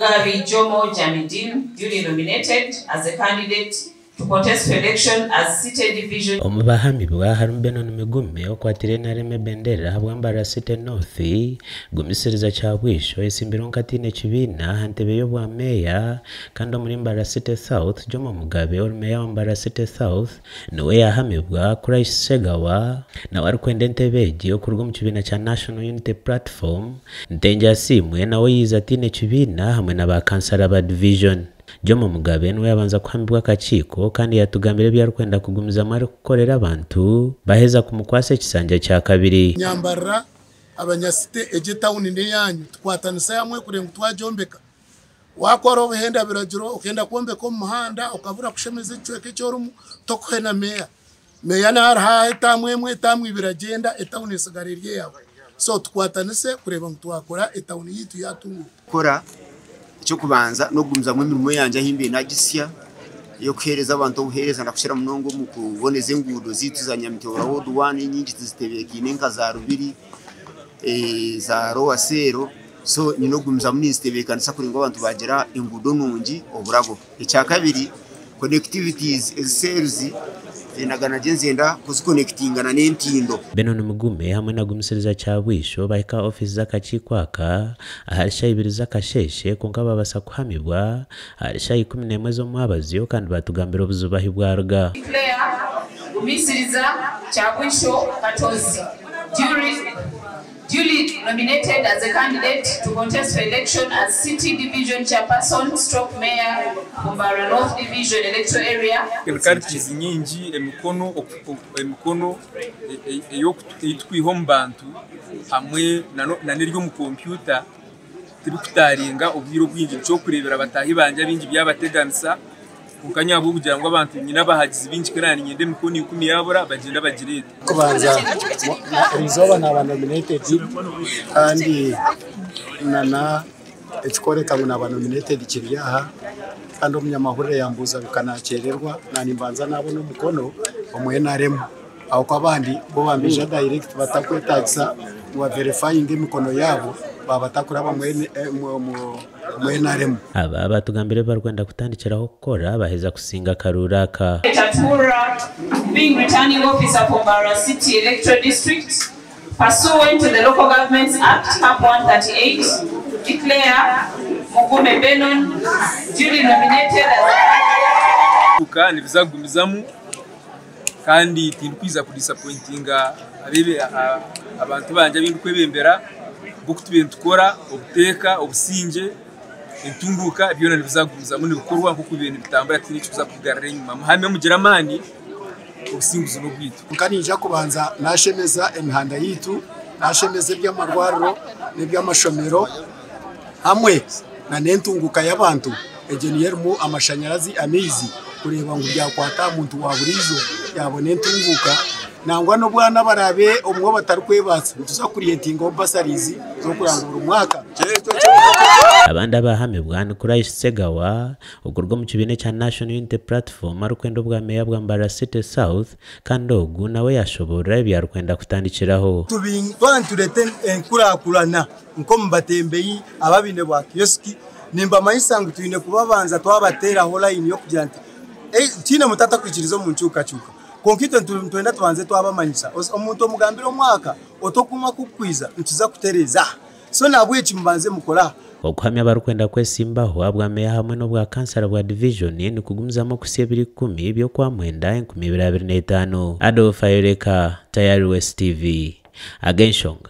Mugabe Jomo Jamidin, duly nominated as a candidate to contest for election as City Division. Omubahamibwa Harun Benon Migume okwatire nareme bendera habwambara City North gumisiriza cyabwisho esimbironka tine kibina hantebe yo bwa meya kandi muri mbara City South Jomo Mugabe ol meya wambara City South niwe yahamibwa kuri Segawa na wari kwende ntebeji okurwa mu kibina cha National Unity Platform ntenja simwe nawe yiza tine kibina hamwe na kansara ba division. Jomo Mugabe niwe yabanza kwambibwa akaciko kandi yatugambire byarkwenda kugumiza mari gukorera abantu baheza kumukwase kisanja cya kabiri. Nyambara abanyasite eje town ne yanyu twatanisa yamwe kurenga twajombeka wakora obuhenda birajuro ukenda kuombeka mu muhanda ukabura kushemeza icweke cyorumu tokwena meya na harha etamwe tamwe biragenda town isigaririye yawe so twatanise kureba mutwakora town yitu yatungu kora cyo kubanza no gumza mu mirimo yanje ahimbe nagisya yo khereza abantu uhereza ndakushira munongo mu kuboneza engudo zitu za Nyamitoro Road 1 nyingi zitebeki nenka za Rubiri za Roasero so nyino gumza mu nistebeka nsa kuringo abantu bagera engudo nungi oburago icya kabiri connectivities sales nagana jenzenda kuziconnectingana n'entindo. Benon Mugume hamwe na gumisiriza cyabwisho bahika office zakacikwaka aharisha ibiri zakasheshe kunga babasa kuhamibwa aharisha 11 zo mwabaziyo kandi batugambira obuzubahi bwarga gumisiriza cyabwisho Katozi duly nominated as a candidate to contest for election as City Division Chairperson stroke Mayor Kumbara North Division electoral area. Kartizi nyingi emikono yo itwihombantu hamwe na niryo mu computer turi kutaringa ubwiro bwingi cyo kurebera abatahi banje bingi byabateganisa ukanyabo kugira ngo abantu nyina bahagize bingi kirani nyende mikono 10 yabura bagenda bagirete kubanza rizoba na nominated kandi nana ekikoreka na nominated kiriyaha kandi umunyamahurire yambuza bikanakererwa nani mbanza nabo no mukono omwe naremo aho kwabandi bo bambije direct batakwetagisa wa verifying imikono yabo babatakura bamwe naremo aba batugambire barwenda kutandikiraho gukora baheza kusinga karuraka. Being returning officer for Kumbara City Electoral District pursuant to the Local Governments Act Cap 138 declare Mugume Benon duly nominated as uka nibizagumizamu kandi tindukwiza kudisappointinga abebe abantu banje bindu kwebembera bukutubintu tukora obuteka obusinje entunguka byona nibizagumizamu nibikorwa nko kubintu bitambara tinicho kuzakugarira inyuma mahame mugiramani obusinguzo no bwitu nkanija kubanza nashemeza emihanda yitu nashemeze by'amarwariro n'iby'amashomero hamwe na nentunguka y'abantu ejeniyermu amashanyarazi amizi kureba ngo byakwata umuntu waburizo yabone entunguka nangwa no bwana barabe omwo batarukwebatsa tuza creating obasarizi zo kurangura umwaka abandi abahamibwa kuri Segawa ugurwa mu kibine cya National Unity Platform arukwendo bwa meya bwambara City South kandi ogu nawe yashobora byarkwenda kutandikiraho turete enkurakurana nko mbatembeyi ababine bwa kioski nimba mayisangu tuine kubabanza twabatera line yo kugira nti tine mutata kwikirizo mu ncuka konkito twenda tubanze twabamanyisa omuntu omugambira omwaka otokuma kukwiza ntiza kutereza so nabwe kimbanze mukora okuhamya barukwenda kwesimbaho abwameya hamwe no bwa kansara bwa division ni kugumizamo kusiye 10 byo kwa mwenda 2025. Adolf Ayoleka, Tayari West TV, Agenshonga.